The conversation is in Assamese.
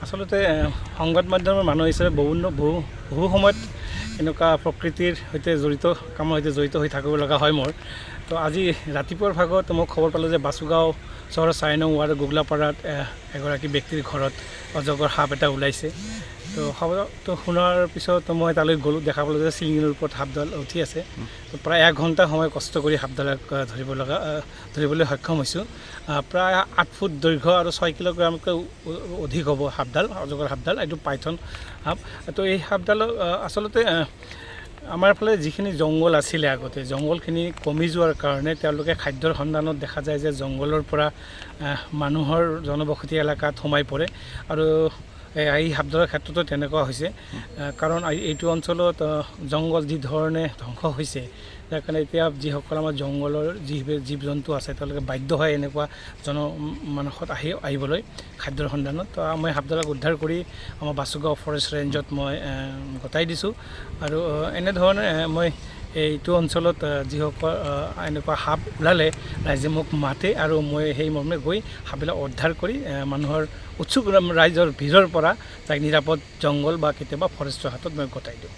আচলতে সংবাদ মাধ্যমৰ মানুহ হিচাপে বহু সময়ত এনেকুৱা প্ৰকৃতিৰ সৈতে জড়িত কামৰ সৈতে জড়িত হৈ থাকিব লগা হয় মোৰ। তো আজি ৰাতিপুৱাৰ ভাগত মই খবৰ পালোঁ যে বাসুগাঁও চহৰৰ 4 নং ৱাৰ্ড গোগলাপাৰাত এগৰাকী ব্যক্তিৰ ঘৰত অজগৰ সাপ এটা ওলাইছে। তো খবৰটো শুনাৰ পিছত মই তালৈ গ'লোঁ, দেখা পালোঁ যে চিলিঙিৰ ওপৰত সাপডাল উঠি আছে। তো প্ৰায় 1 ঘণ্টা সময় কষ্ট কৰি সাপডালক ধৰিবলৈ সক্ষম হৈছোঁ। প্ৰায় 8 ফুট দৈৰ্ঘ্য আৰু 6 কিলোগ্ৰামতকৈ অধিক হ'ব সাপডাল, অজগৰ সাপডাল। এইটো পাইথন সাপ। তো এই সাপডালক আচলতে আমাৰ ফালে যিখিনি জংঘল আছিলে আগতে, জংঘলখিনি কমি যোৱাৰ কাৰণে তেওঁলোকে খাদ্যৰ সন্ধানত দেখা যায় যে জংঘলৰ পৰা মানুহৰ জনবসতি এলেকাত সোমাই পৰে। আৰু এই সাপডালৰ ক্ষেত্ৰতো তেনেকুৱা হৈছে, কাৰণ এইটো অঞ্চলত জংঘল যি ধৰণে ধ্বংস হৈছে, যাৰ কাৰণে এতিয়া যিসকল আমাৰ জংঘলৰ জীৱ জন্তু আছে তেওঁলোকে বাধ্য হয় এনেকুৱা জনমানসত আহিবলৈ খাদ্যৰ সন্ধানত। তো মই সাপডালক উদ্ধাৰ কৰি আমাৰ বাসুগাঁও ফৰেষ্ট ৰেঞ্জত মই গতাই দিছোঁ। আৰু এনেধৰণে মই এইটো অঞ্চলত যিসকল এনেকুৱা সাপ ওলালে ৰাইজে মোক মাতে আৰু মই সেই মৰ্মে গৈ সাপবিলাক উদ্ধাৰ কৰি মানুহৰ উৎসুক ৰাইজৰ ভিৰৰ পৰা তাক নিৰাপদ জংঘল বা কেতিয়াবা ফৰেষ্টৰ হাতত মই গতাই দিওঁ।